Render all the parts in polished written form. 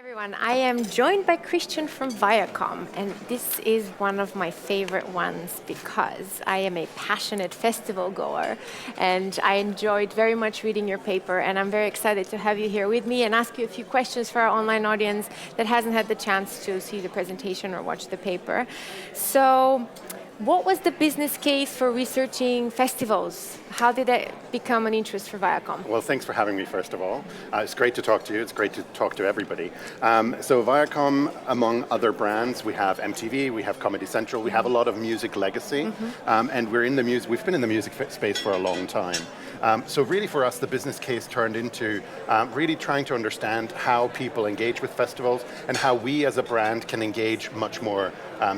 Everyone, I am joined by Christian from Viacom, and this is one of my favorite ones because I am a passionate festival goer, and I enjoyed very much reading your paper, and I'm very excited to have you here with me and ask you a few questions for our online audience that hasn't had the chance to see the presentation or watch the paper. So, what was the business case for researching festivals? How did that become an interest for Viacom? Well, thanks for having me, first of all. It's great to talk to you. It's great to talk to everybody. So Viacom, among other brands, we have MTV, we have Comedy Central, we have a lot of music legacy, and we've been in the music space for a long time. So really for us, the business case turned into really trying to understand how people engage with festivals and how we as a brand can engage much more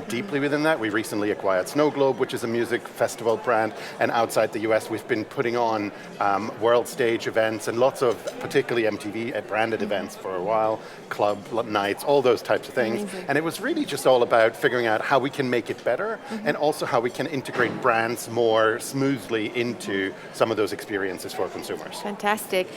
deeply within that. We recently acquired Snow Globe, which is a music festival brand, and outside the US we've been putting on world stage events and lots of particularly MTV branded events for a while, club nights, all those types of things. Amazing. And it was really just all about figuring out how we can make it better and also how we can integrate brands more smoothly into some of those experiences for consumers. Fantastic.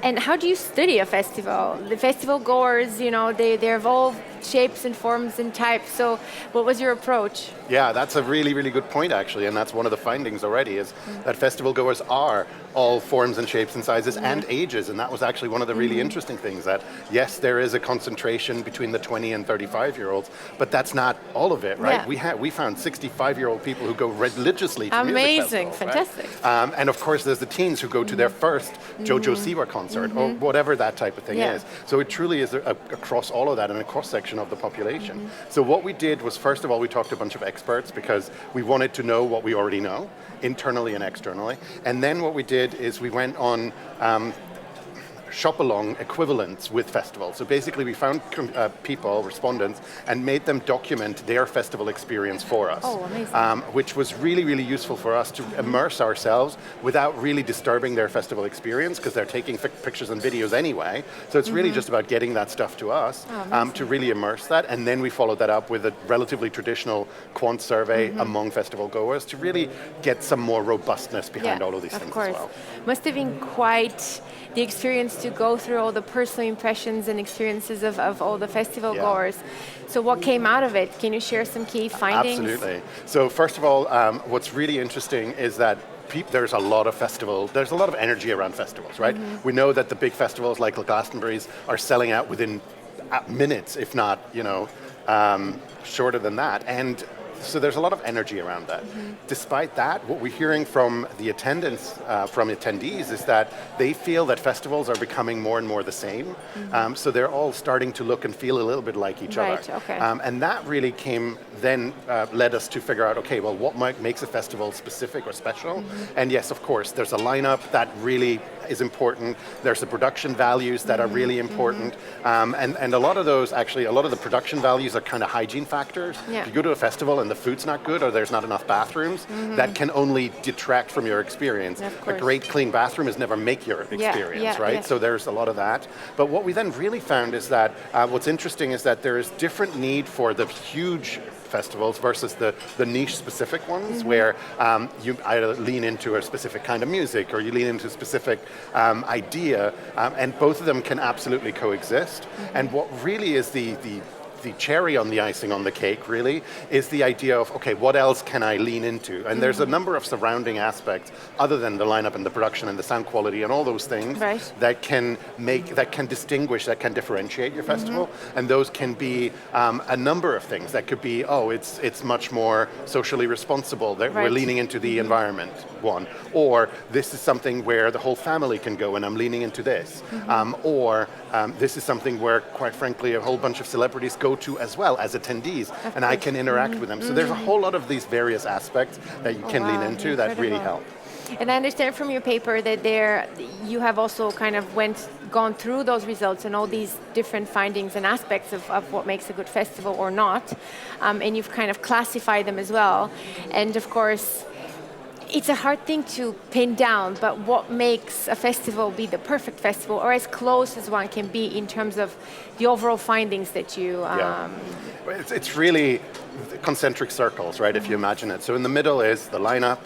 And how do you study a festival? The festival goers, they're of all shapes and forms and types. So what was your approach? Yeah, that's a really, really good point actually, and that's one of the findings already is that festival goers are all forms and shapes and sizes and ages, and that was actually one of the really interesting things, that yes, there is a concentration between the 20 and 35-year-olds, but that's not all of it, right? Yeah. We found 65-year-old people who go religiously to music festivals, fantastic. Right? And of course there's the teens who go to their first JoJo Siwa concert or whatever that type of thing is. So it truly is across all of that and a cross-section of the population. So what we did was, first of all, we talked to a bunch of experts because we wanted to know what we already know, internally and externally. And then what we did is we went on shop-along equivalents with festivals. So basically we found people, respondents, and made them document their festival experience for us. Oh, amazing. Which was really, really useful for us to immerse ourselves without really disturbing their festival experience, because they're taking pictures and videos anyway. So it's really just about getting that stuff to us to really immerse that. And then we followed that up with a relatively traditional quant survey among festival goers to really get some more robustness behind all of these things as well. Must have been quite the experience to go through all the personal impressions and experiences of all the festival goers. So what came out of it? Can you share some key findings? Absolutely. So first of all, what's really interesting is that there's a lot of energy around festivals, right? We know that the big festivals like Glastonbury's are selling out within minutes, if not, shorter than that. And so there's a lot of energy around that. Despite that, what we're hearing from the attendance, from attendees, is that they feel that festivals are becoming more and more the same. So they're all starting to look and feel a little bit like each other. Okay. And that really led us to figure out, okay, well, what makes a festival specific or special? And yes, of course, there's a lineup that really is important. There's the production values that are really important. And a lot of those, actually, a lot of the production values are kind of hygiene factors. If you go to a festival and the food's not good or there's not enough bathrooms, that can only detract from your experience. A great clean bathroom is never make your experience, right? So there's a lot of that. But what we then really found is that what's interesting is that there is different need for the huge festivals versus the niche specific ones where you either lean into a specific kind of music or you lean into a specific idea, and both of them can absolutely coexist. And what really is the cherry on the icing on the cake really is the idea of, okay, what else can I lean into? And there's a number of surrounding aspects other than the lineup and the production and the sound quality and all those things that can distinguish, that can differentiate your festival. And those can be a number of things. That could be, it's much more socially responsible, that we're leaning into the environment, one. Or this is something where the whole family can go and I'm leaning into this. Or this is something where, quite frankly, a whole bunch of celebrities go to as well as attendees, and I can interact with them. So there's a whole lot of these various aspects that you can lean into that really help. And I understand from your paper that you have also kind of gone through those results and all these different findings and aspects of what makes a good festival or not, and you've kind of classified them as well. And of course, it's a hard thing to pin down, but what makes a festival be the perfect festival, or as close as one can be in terms of the overall findings that you... It's really concentric circles, right, if you imagine it. So in the middle is the lineup,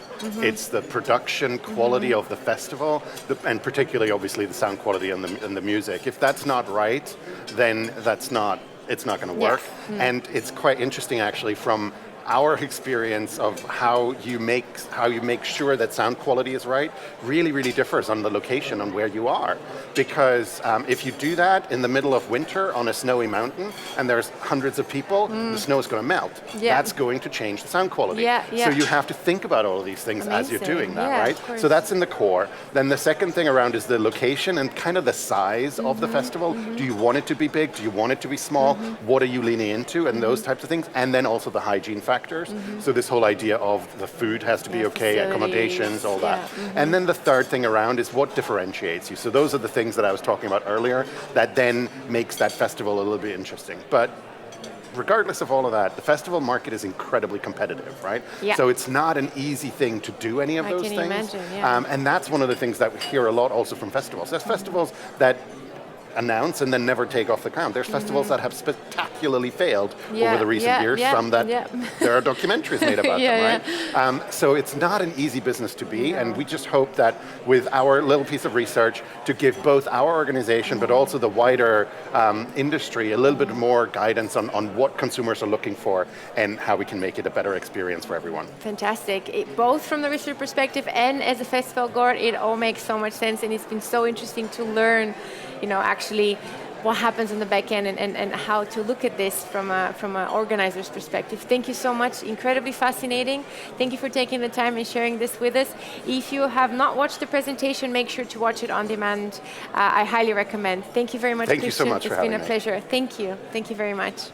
it's the production quality of the festival, and particularly, obviously, the sound quality and the music. If that's not right, then it's not going to work. And it's quite interesting, actually, from our experience of how you make sure that sound quality is right really differs on the location, on where you are. Because if you do that in the middle of winter on a snowy mountain and there's hundreds of people, the snow is going to melt. That's going to change the sound quality. So you have to think about all of these things as you're doing that, right? So that's in the core. Then the second thing around is the location and kind of the size of the festival. Do you want it to be big? Do you want it to be small? What are you leaning into? And those types of things. And then also the hygiene factors. So this whole idea of the food has to be okay, accommodations, all that. And then the third thing around is what differentiates you. So those are the things that I was talking about earlier that then makes that festival a little bit interesting. But regardless of all of that, the festival market is incredibly competitive, right? So it's not an easy thing to do any of those things. Imagine, and that's one of the things that we hear a lot also from festivals. There's festivals that announce and then never take off the ground. There's festivals that have spectacularly failed over the recent years, some that there are documentaries made about them, right? So it's not an easy business to be, and we just hope that with our little piece of research to give both our organization but also the wider industry a little bit more guidance on what consumers are looking for and how we can make it a better experience for everyone. Fantastic. Both from the research perspective and as a festival goer, it all makes so much sense, and it's been so interesting to learn, actually what happens on the back end and how to look at this from an organizer's perspective. Thank you so much. Incredibly fascinating. Thank you for taking the time and sharing this with us. If you have not watched the presentation, make sure to watch it on demand. I highly recommend. Thank you very much, Christian. Thank you so much for having me. It's been a pleasure. Thank you. Thank you very much.